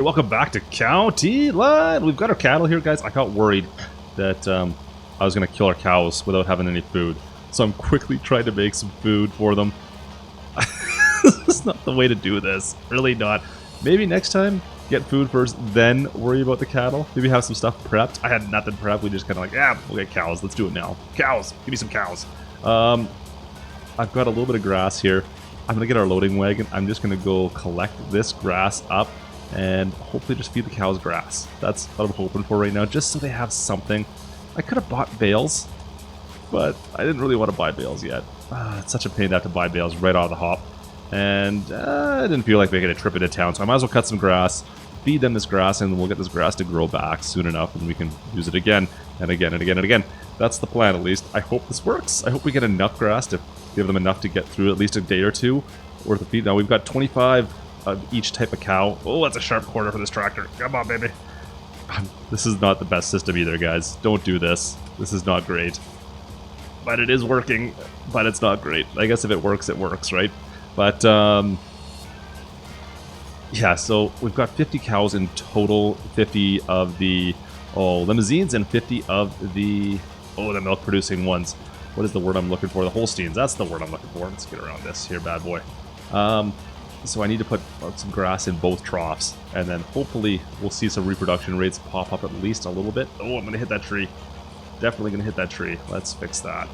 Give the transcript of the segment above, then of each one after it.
Welcome back to County Line. We've got our cattle here, guys. I got worried that I was going to kill our cows without having any food. So I'm quickly trying to make some food for them. This is not the way to do this. Really not. Maybe next time, get food first, then worry about the cattle. Maybe have some stuff prepped. I had nothing prepped. We just kind of like, yeah, we'll get cows. Let's do it now. Cows. Give me some cows. I've got a little bit of grass here. I'm going to get our loading wagon. I'm just going to go collect this grass up and hopefully just feed the cows grass. That's what I'm hoping for right now, just so they have something. I could have bought bales, but I didn't really want to buy bales yet. It's such a pain to have to buy bales right out of the hop. And I didn't feel like making a trip into town, so I might as well cut some grass, feed them this grass, and we'll get this grass to grow back soon enough, and we can use it again, and again, and again, and again. That's the plan, at least. I hope this works. I hope we get enough grass to give them enough to get through at least a day or two worth of feed. Now, we've got 25 of each type of cow. Oh, that's a sharp corner for this tractor. Come on, baby. This is not the best system either, guys. Don't do this. This is not great. But it is working, but it's not great. I guess if it works, right? But, yeah, so we've got 50 cows in total, 50 of the, limousines, and 50 of the, the milk-producing ones. What is the word I'm looking for? The Holsteins. That's the word I'm looking for. Let's get around this here, bad boy. So I need to put some grass in both troughs, and then hopefully we'll see some reproduction rates pop up at least a little bit. Oh, I'm going to hit that tree. Definitely going to hit that tree. Let's fix that.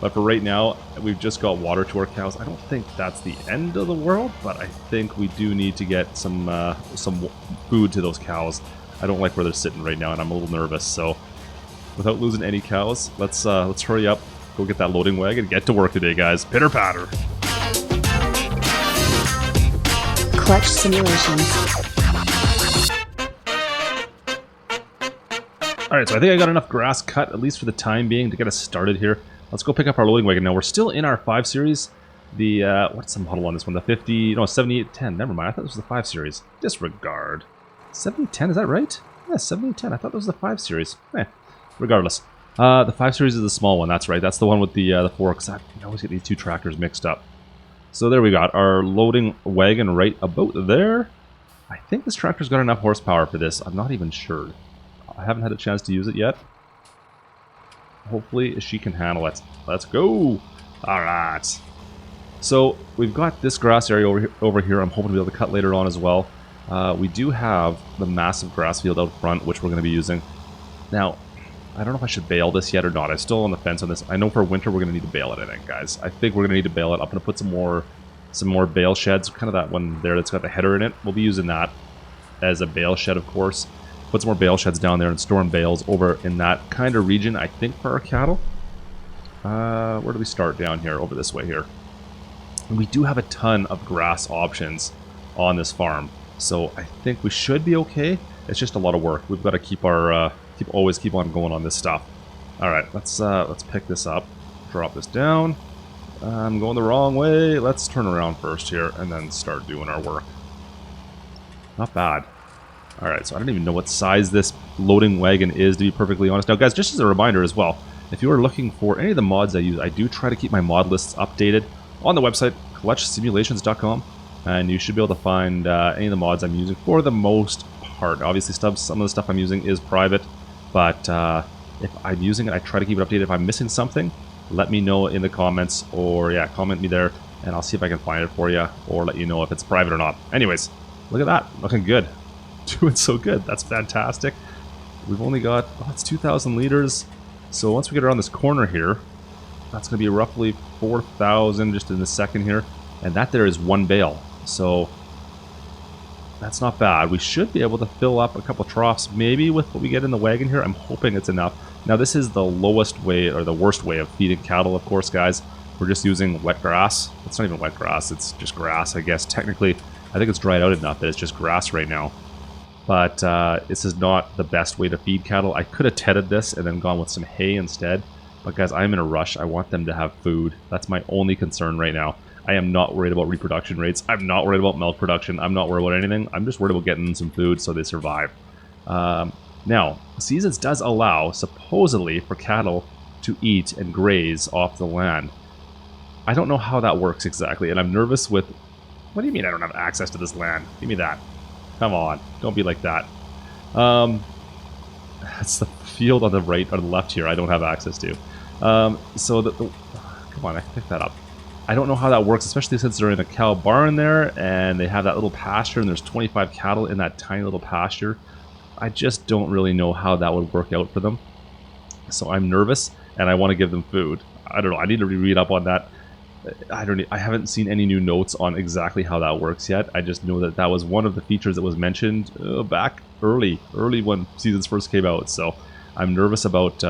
But for right now, we've just got water to our cows. I don't think that's the end of the world, but I think we do need to get some food to those cows. I don't like where they're sitting right now, and I'm a little nervous. So without losing any cows, let's hurry up, go get that loading wagon, get to work today, guys. Pitter patter. Klutch simulations. Alright, so I think I got enough grass cut, at least for the time being, to get us started here. Let's go pick up our loading wagon. Now, we're still in our 5 Series. The, what's the model on this one? The 7810. Never mind, I thought this was the 5 Series. Disregard. 7810, is that right? Yeah, 7810. I thought that was the 5 Series. Regardless. The 5 Series is the small one, that's right. That's the one with the forks. I always get these two tractors mixed up. So there we got our loading wagon right about there. I think this tractor's got enough horsepower for this. I'm not even sure. I haven't had a chance to use it yet. Hopefully she can handle it. Let's go! Alright. So we've got this grass area over here. I'm hoping to be able to cut later on as well. We do have the massive grass field out front, which we're going to be using. Now, I don't know if I should bale this yet or not. I'm still on the fence on this. I know for winter we're going to need to bale it, I think, guys. I think we're going to need to bale it. I'm going to put some more bale sheds, kind of that one there that's got the header in it. We'll be using that as a bale shed, of course. Put some more bale sheds down there and storing bales over in that kind of region, I think, for our cattle. Where do we start? Down here, over this way here. And we do have a ton of grass options on this farm, so I think we should be okay. It's just a lot of work. We've got to keep our always keep on going on this stuff. All right, let's pick this up, drop this down. I'm going the wrong way. Let's turn around first here and then start doing our work. Not bad. All right, so I don't even know what size this loading wagon is, to be perfectly honest. Now, guys, just as a reminder as well, if you are looking for any of the mods I use, I do try to keep my mod lists updated on the website, clutchsimulations.com, and you should be able to find any of the mods I'm using for the most part. Obviously, some of the stuff I'm using is private, but if I'm using it, I try to keep it updated. If I'm missing something, let me know in the comments, or yeah, comment me there, and I'll see if I can find it for you, or let you know if it's private or not. Anyways, look at that. Looking good. Doing so good. That's fantastic. We've only got, it's 2,000 liters. So once we get around this corner here, that's going to be roughly 4,000 just in a second here. And that there is one bale. So that's not bad. We should be able to fill up a couple troughs maybe with what we get in the wagon here. I'm hoping it's enough. Now, this is the lowest way, or the worst way of feeding cattle, of course, guys. We're just using wet grass. It's not even wet grass. It's just grass, I guess. Technically, I think it's dried out enough that it's just grass right now. But this is not the best way to feed cattle. I could have tedded this and then gone with some hay instead. But guys, I'm in a rush. I want them to have food. That's my only concern right now. I am not worried about reproduction rates. I'm not worried about milk production. I'm not worried about anything. I'm just worried about getting some food so they survive. Now, Seasons does allow, supposedly, for cattle to eat and graze off the land. I don't know how that works exactly, and I'm nervous with... What do you mean I don't have access to this land? Give me that. Come on, don't be like that. That's the field on the right or the left here I don't have access to. So come on, I can pick that up. I don't know how that works, especially since they're in a cow barn there and they have that little pasture and there's 25 cattle in that tiny little pasture. I just don't really know how that would work out for them. So I'm nervous and I want to give them food. I don't know, I need to reread up on that. I haven't seen any new notes on exactly how that works yet. I just know that that was one of the features that was mentioned back early when seasons first came out. So I'm nervous about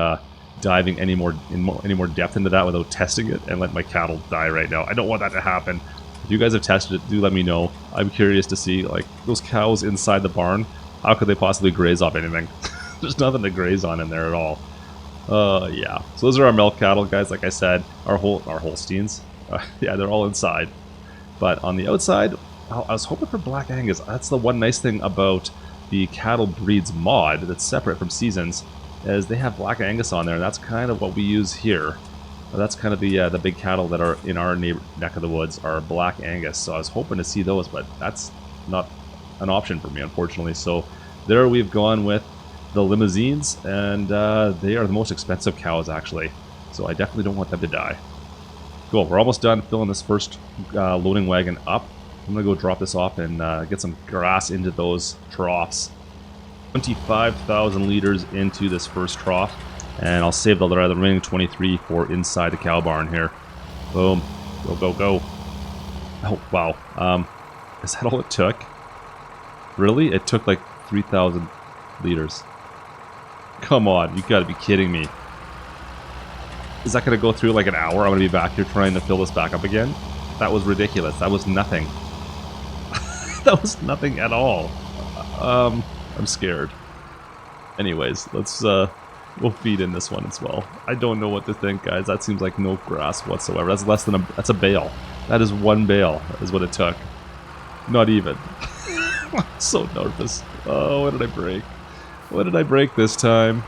diving any more depth into that without testing it and let my cattle die right now. I don't want that to happen. If you guys have tested it, do let me know. I'm curious to see, like, those cows inside the barn. How could they possibly graze off anything? There's nothing to graze on in there at all. Yeah. So those are our milk cattle, guys. Like I said, our Holsteins. Yeah, they're all inside. But on the outside, I was hoping for Black Angus. That's the one nice thing about the cattle breeds mod that's separate from seasons, is they have Black Angus on there, and that's kind of what we use here. That's kind of the big cattle that are in our neck of the woods are Black Angus. So I was hoping to see those, but that's not an option for me, unfortunately. So there we've gone with the limousines, and they are the most expensive cows, actually. So I definitely don't want them to die. Cool, we're almost done filling this first loading wagon up. I'm going to go drop this off and get some grass into those troughs. 25,000 liters into this first trough, and I'll save the remaining 23 for inside the cow barn here. Boom. Go, go, go. Oh, wow. Is that all it took? Really? It took like 3,000 liters. Come on, you gotta be kidding me. Is that gonna go through like an hour? I'm gonna be back here trying to fill this back up again? That was ridiculous. That was nothing. That was nothing at all. I'm scared. Anyways, let's we'll feed in this one as well. I don't know what to think, guys. That seems like no grass whatsoever. That's less than that's a bale. That is one bale, is what it took. Not even. I'm so nervous. Oh, what did I break? What did I break this time?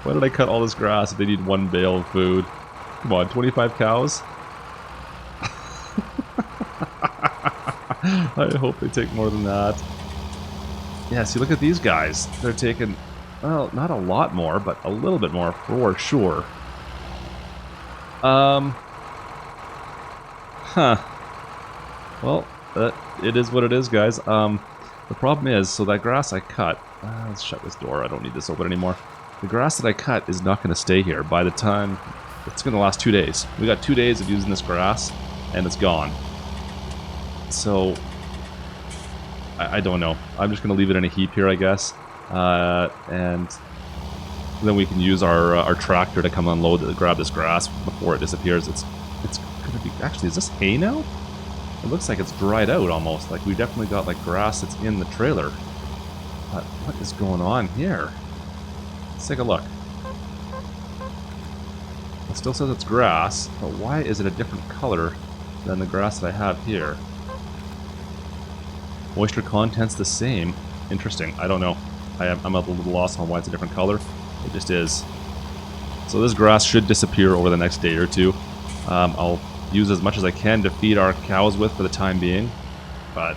Why did I cut all this grass if they need one bale of food? Come on, 25 cows? I hope they take more than that. Yeah, see, look at these guys. They're taking, well, not a lot more, but a little bit more for sure. Well, it is what it is, guys. The problem is, so that grass I cut... let's shut this door. I don't need this open anymore. The grass that I cut is not going to stay here. By the time... It's going to last 2 days. We got 2 days of using this grass, and it's gone. So... I don't know. I'm just going to leave it in a heap here, I guess. And then we can use our tractor to come unload to grab this grass before it disappears. It's going to be... Actually, is this hay now? It looks like it's dried out almost. Like we definitely got like grass that's in the trailer. But what is going on here? Let's take a look. It still says it's grass, but why is it a different color than the grass that I have here? Moisture content's the same. Interesting. I don't know. I'm a little lost on why it's a different color. It just is. So this grass should disappear over the next day or two. I'll use as much as I can to feed our cows with for the time being. But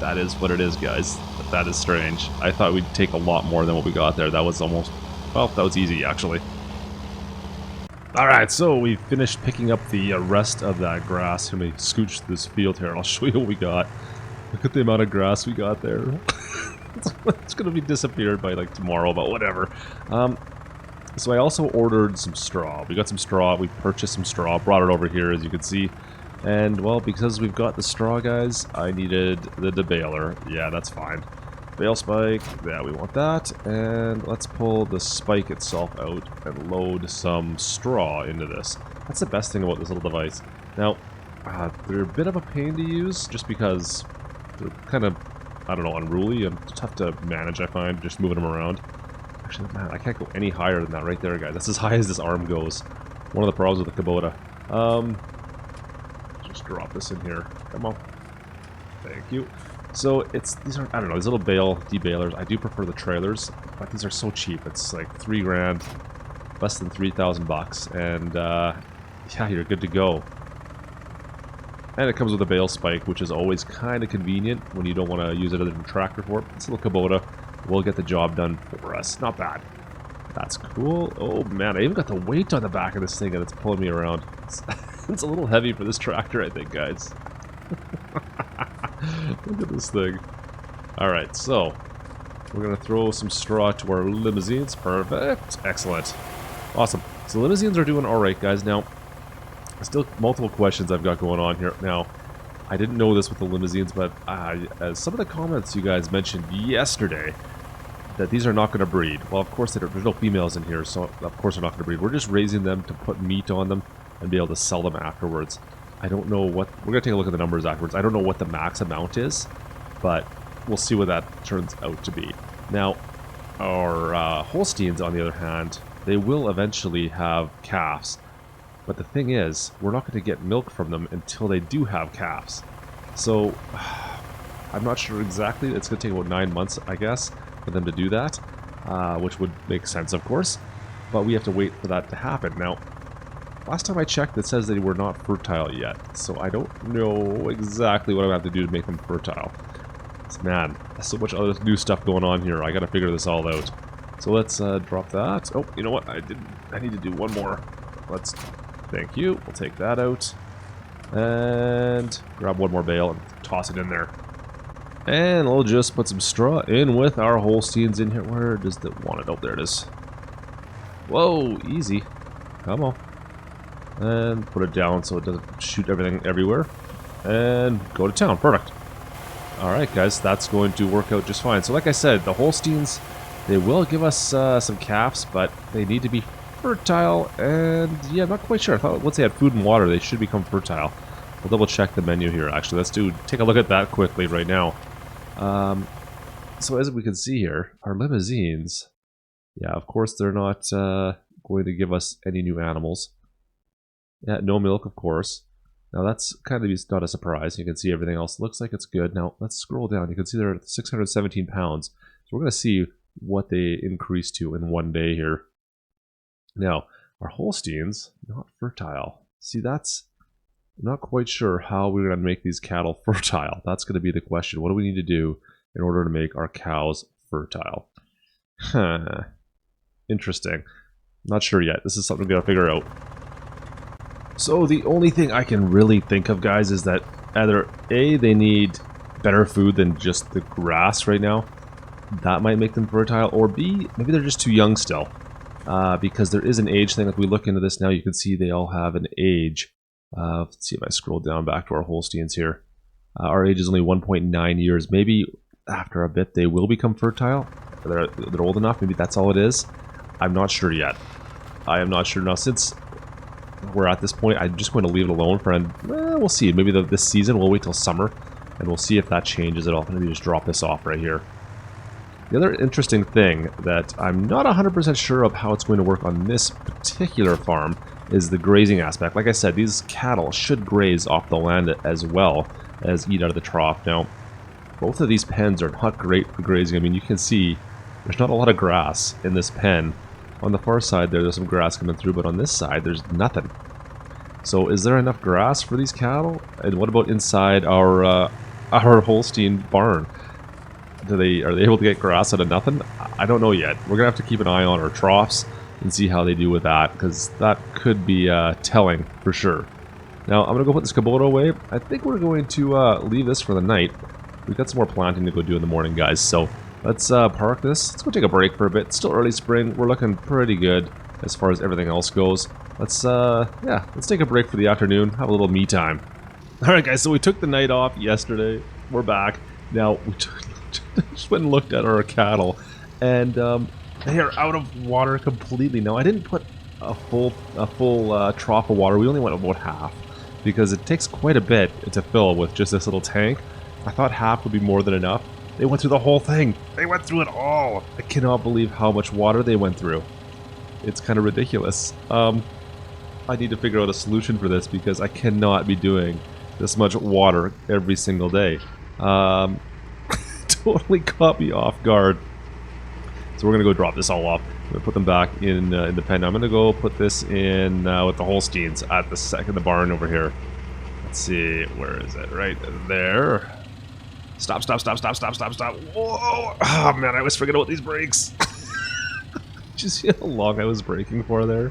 that is what it is, guys. That is strange. I thought we'd take a lot more than what we got there. That was almost... Well, that was easy, actually. Alright, so we finished picking up the rest of that grass. Let me scooch this field here and I'll show you what we got. Look at the amount of grass we got there. It's going to be disappeared by like tomorrow, but whatever. So I also ordered some straw. We got some straw. We purchased some straw. Brought it over here, as you can see. And, well, because we've got the straw, guys, I needed the debaler. Yeah, that's fine. Bale spike. Yeah, we want that. And let's pull the spike itself out and load some straw into this. That's the best thing about this little device. Now, they're a bit of a pain to use just because they're kind of, I don't know, unruly and tough to manage, I find, just moving them around. Actually, man, I can't go any higher than that right there, guys. That's as high as this arm goes. One of the problems with the Kubota. Just drop this in here. Come on. Thank you. So these are, I don't know, these little bale debalers. I do prefer the trailers, but these are so cheap. It's like $3 grand, less than 3,000 bucks, and yeah, you're good to go. And it comes with a bale spike, which is always kind of convenient when you don't want to use it as a tractor for it. This little Kubota will get the job done for us. Not bad. That's cool. Oh man, I even got the weight on the back of this thing and it's pulling me around. It's a little heavy for this tractor, I think, guys. Look at this thing. Alright, so we're going to throw some straw to our limousines. Perfect. Excellent. Awesome. So limousines are doing alright, guys. Now, still multiple questions I've got going on here. Now, I didn't know this with the limousines, but as some of the comments you guys mentioned yesterday, that these are not going to breed. Well, of course, there's no females in here, so of course they're not going to breed. We're just raising them to put meat on them and be able to sell them afterwards. I don't know what... We're going to take a look at the numbers afterwards. I don't know what the max amount is, but we'll see what that turns out to be. Now, our Holsteins, on the other hand, they will eventually have calves. But the thing is, we're not going to get milk from them until they do have calves. So, I'm not sure exactly. It's going to take about 9 months, I guess, for them to do that. Which would make sense, of course. But we have to wait for that to happen. Now, last time I checked, it says they were not fertile yet. So I don't know exactly what I'm going to have to do to make them fertile. Man, there's so much other new stuff going on here. I got to figure this all out. So let's drop that. Oh, you know what? I need to do one more. Let's... Thank you. We'll take that out. And grab one more bale and toss it in there. And we'll just put some straw in with our Holsteins in here. Where does it want it? Oh, there it is. Whoa, easy. Come on. And put it down so it doesn't shoot everything everywhere. And go to town. Perfect. Alright, guys. That's going to work out just fine. So like I said, the Holsteins, they will give us some calves, but they need to be fertile, and yeah, I'm not quite sure. I thought once they had food and water, they should become fertile. We'll double check the menu here, actually. Let's take a look at that quickly right now. So as we can see here, our limousines, yeah, of course they're not going to give us any new animals. Yeah, no milk, of course. Now that's kind of not a surprise. You can see everything else looks like it's good. Now let's scroll down. You can see they're at 617 pounds. So we're going to see what they increase to in one day here. Now, our Holsteins, not fertile. See, I'm not quite sure how we're going to make these cattle fertile. That's going to be the question. What do we need to do in order to make our cows fertile? Interesting. Not sure yet. This is something we've got to figure out. So the only thing I can really think of, guys, is that either A, they need better food than just the grass right now. That might make them fertile. Or B, maybe they're just too young still. Because there is an age thing. If we look into this now, you can see they all have an age. Let's see if I scroll down back to our Holsteins here. Our age is only 1.9 years. Maybe after a bit they will become fertile. They're old enough. Maybe that's all it is. I'm not sure yet. I am not sure. Now, since we're at this point, I'm just going to leave it alone for... we'll see. Maybe this season we'll wait till summer, and we'll see if that changes at all. Maybe just drop this off right here. The other interesting thing that I'm not 100% sure of how it's going to work on this particular farm is the grazing aspect. Like I said, these cattle should graze off the land as well as eat out of the trough. Now, both of these pens are not great for grazing. I mean, you can see there's not a lot of grass in this pen. On the far side there's some grass coming through, but on this side there's nothing. So is there enough grass for these cattle? And what about inside our Holstein barn? Are they able to get grass out of nothing? I don't know yet. We're going to have to keep an eye on our troughs and see how they do with that, because that could be telling for sure. Now, I'm going to go put this Kubota away. I think we're going to leave this for the night. We've got some more planting to go do in the morning, guys, so let's park this. Let's go take a break for a bit. It's still early spring. We're looking pretty good as far as everything else goes. Let's take a break for the afternoon, have a little me time. Alright, guys, so we took the night off yesterday. We're back. Now, we just went and looked at our cattle, and they are out of water completely. Now, I didn't put a full trough of water. We only went about half, because it takes quite a bit to fill with just this little tank. I thought half would be more than enough. They went through the whole thing. They went through it all. I cannot believe how much water they went through. It's kind of ridiculous. I need to figure out a solution for this, because I cannot be doing this much water every single day. Totally caught me off guard. So we're going to go drop this all off. I'm going to put them back in the pen. I'm going to go put this in with the Holsteins at the barn over here. Let's see, where is it? Right there. Stop, stop, stop, stop, stop, stop, stop. Whoa! Oh man, I always forget about these brakes. Did you see how long I was braking for there?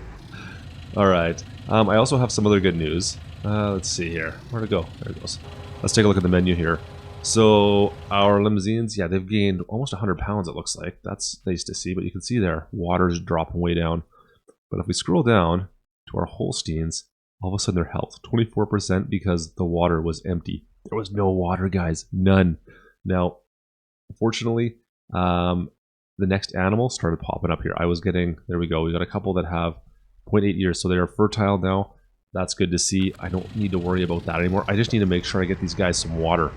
Alright. I also have some other good news. Let's see here. Where'd it go? There it goes. Let's take a look at the menu here. So, our limousines, yeah, they've gained almost 100 pounds, it looks like. That's nice to see, but you can see there, water's dropping way down. But if we scroll down to our Holsteins, all of a sudden their health, 24% because the water was empty. There was no water, guys. None. Now, unfortunately, the next animal started popping up here. I was getting, there we go, we got a couple that have 0.8 years, so they are fertile now. That's good to see. I don't need to worry about that anymore. I just need to make sure I get these guys some water.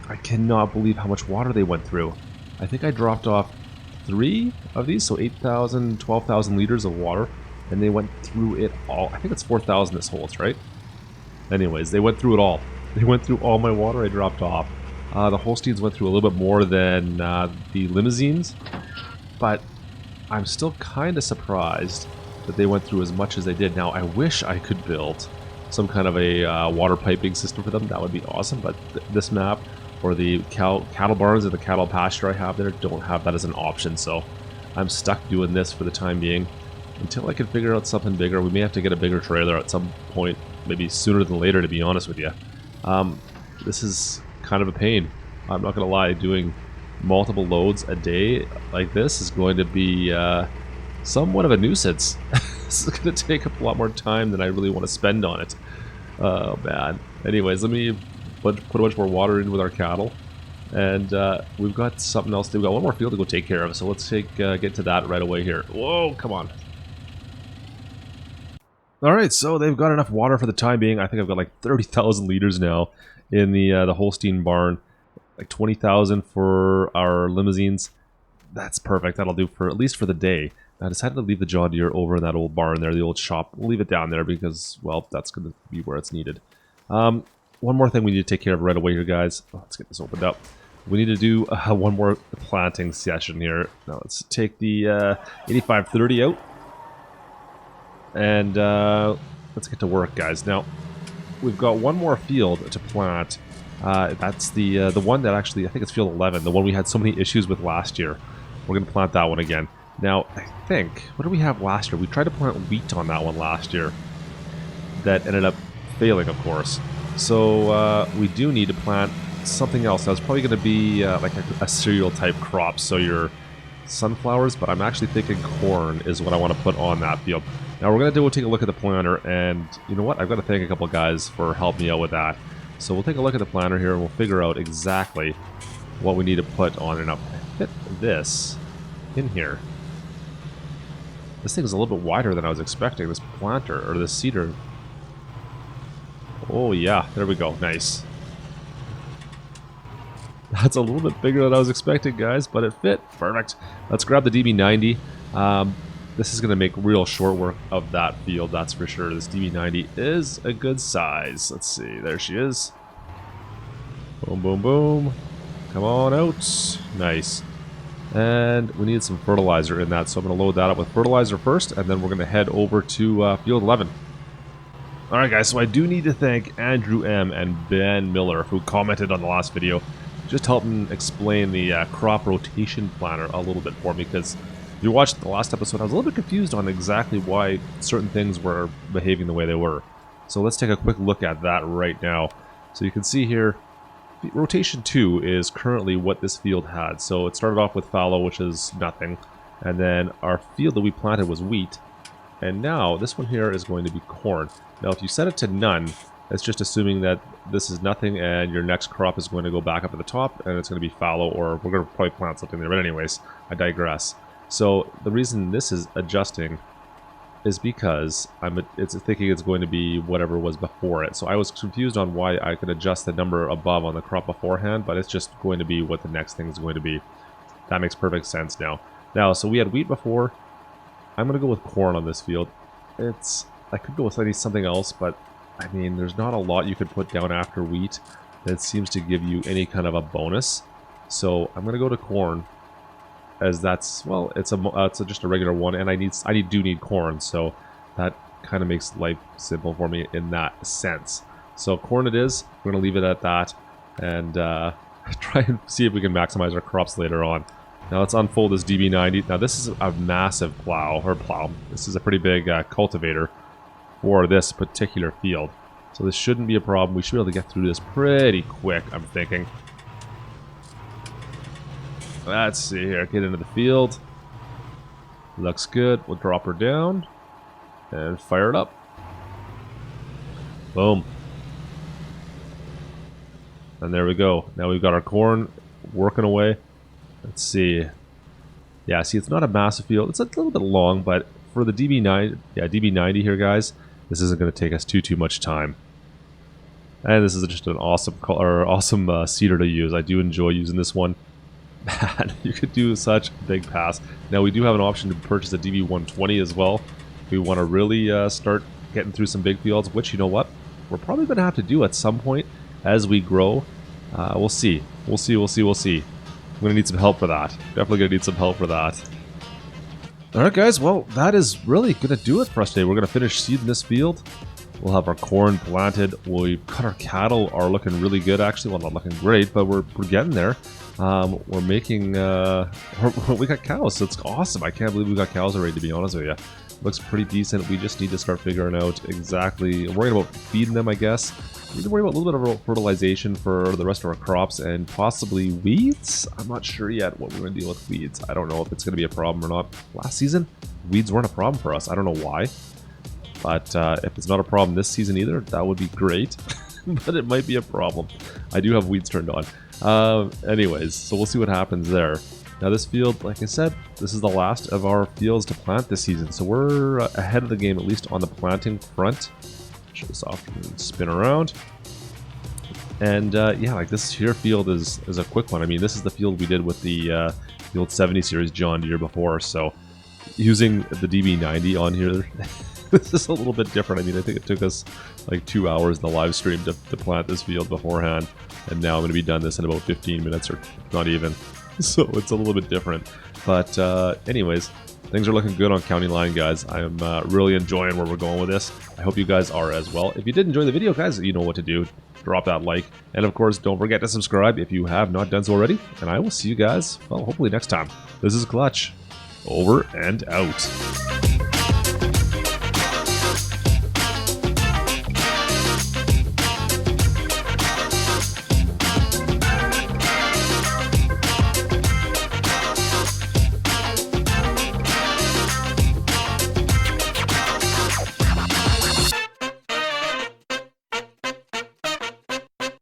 I cannot believe how much water they went through. I think I dropped off 3 of these, so 8,000, 12,000 liters of water, and they went through it all. I think it's 4,000 this holds, right? Anyways, they went through it all. They went through all my water I dropped off. The Holsteins went through a little bit more than the limousines, but I'm still kind of surprised that they went through as much as they did. Now, I wish I could build some kind of a water piping system for them. That would be awesome, but this map, or the cattle barns or the cattle pasture I have there, don't have that as an option, so I'm stuck doing this for the time being. Until I can figure out something bigger, we may have to get a bigger trailer at some point, maybe sooner than later, to be honest with you. This is kind of a pain. I'm not going to lie, doing multiple loads a day like this is going to be somewhat of a nuisance. This is going to take up a lot more time than I really want to spend on it. Oh, man. Anyways, let me put a bunch more water in with our cattle. And we've got something else. We've got one more field to go take care of, so let's get to that right away here. Whoa, come on. Alright, so they've got enough water for the time being. I think I've got like 30,000 liters now in the Holstein barn. Like 20,000 for our limousines. That's perfect. That'll do for at least for the day. I decided to leave the John Deere over in that old barn there, the old shop. We'll leave it down there because, well, that's going to be where it's needed. One more thing we need to take care of right away here, guys. Oh, let's get this opened up. We need to do one more planting session here. Now let's take the 8530 out. And let's get to work, guys. Now, we've got one more field to plant. That's the one that actually, I think it's field 11, the one we had so many issues with last year. We're going to plant that one again. Now, I think, what did we have last year? We tried to plant wheat on that one last year. That ended up failing, of course. So we do need to plant something else. Now, it's probably going to be like a cereal type crop, so your sunflowers, but I'm actually thinking corn is what I want to put on that field. Now, we're going to take a look at the planter, and you know what? I've got to thank a couple guys for helping me out with that. So we'll take a look at the planter here, and we'll figure out exactly what we need to put on it. Now, fit this in here. This thing is a little bit wider than I was expecting, this planter, or this cedar. Oh yeah, there we go, nice. That's a little bit bigger than I was expecting, guys, but it fit, perfect. Let's grab the DB90. This is going to make real short work of that field, that's for sure. This DB90 is a good size. Let's see, there she is. Boom, boom, boom. Come on out. Nice. And we need some fertilizer in that, so I'm going to load that up with fertilizer first, and then we're going to head over to field 11. Alright guys, so I do need to thank Andrew M. and Ben Miller, who commented on the last video, just helping explain the crop rotation planner a little bit for me, because if you watched the last episode, I was a little bit confused on exactly why certain things were behaving the way they were. So let's take a quick look at that right now. So you can see here, rotation 2 is currently what this field had. So it started off with fallow, which is nothing. And then our field that we planted was wheat. And now this one here is going to be corn. Now if you set it to none, it's just assuming that this is nothing and your next crop is going to go back up at the top and it's going to be fallow, or we're going to probably plant something there. But anyways, I digress. So the reason this is adjusting is because it's thinking it's going to be whatever was before it. So I was confused on why I could adjust the number above on the crop beforehand, but it's just going to be what the next thing is going to be. That makes perfect sense now. Now, so we had wheat before. I'm going to go with corn on this field. I could go with something else, but I mean, there's not a lot you could put down after wheat that seems to give you any kind of a bonus. So I'm going to go to corn, as that's, well, it's just a regular one, and I do need corn, so that kind of makes life simple for me in that sense. So corn it is. We're going to leave it at that and try and see if we can maximize our crops later on. Now let's unfold this DB90. Now this is a massive plow. This is a pretty big cultivator for this particular field. So this shouldn't be a problem. We should be able to get through this pretty quick, I'm thinking. Let's see here. Get into the field. Looks good. We'll drop her down and fire it up. Boom. And there we go. Now we've got our corn working away. Let's see. Yeah, see, it's not a massive field. It's a little bit long, but for the DB90 here, guys, this isn't going to take us too much time. And this is just an awesome seeder to use. I do enjoy using this one. Man, you could do such a big pass. Now we do have an option to purchase a DB120 as well. If we want to really start getting through some big fields, which, you know what, we're probably going to have to do at some point as we grow. We'll see. We'll see. I'm going to need some help for that. Definitely going to need some help for that. Alright guys, well that is really going to do it for us today. We're going to finish seeding this field. We'll have our corn planted. We've got our cattle are looking really good actually. Well, not looking great, but we're getting there. We're making, we got cows, so it's awesome. I can't believe we got cows already, to be honest with you. Looks pretty decent. We just need to start figuring out exactly, worrying about feeding them, I guess. We need to worry about a little bit of fertilization for the rest of our crops and possibly weeds. I'm not sure yet what we're going to deal with weeds. I don't know if it's going to be a problem or not. Last season, weeds weren't a problem for us. I don't know why. But if it's not a problem this season either, that would be great. But it might be a problem. I do have weeds turned on. Anyways, so we'll see what happens there. Now this field, like I said, this is the last of our fields to plant this season. So we're ahead of the game, at least on the planting front. Show this off and spin around. And yeah, like this here field is a quick one. I mean, this is the field we did with the old 70 series John Deere before. So using the DB90 on here, this is a little bit different. I mean, I think it took us like 2 hours in the live stream to plant this field beforehand. And now I'm going to be done this in about 15 minutes or not even. So it's a little bit different. But anyways, things are looking good on County Line, guys. I'm really enjoying where we're going with this. I hope you guys are as well. If you did enjoy the video, guys, you know what to do. Drop that like. And of course, don't forget to subscribe if you have not done so already. And I will see you guys, well, hopefully next time. This is Klutch. Over and out.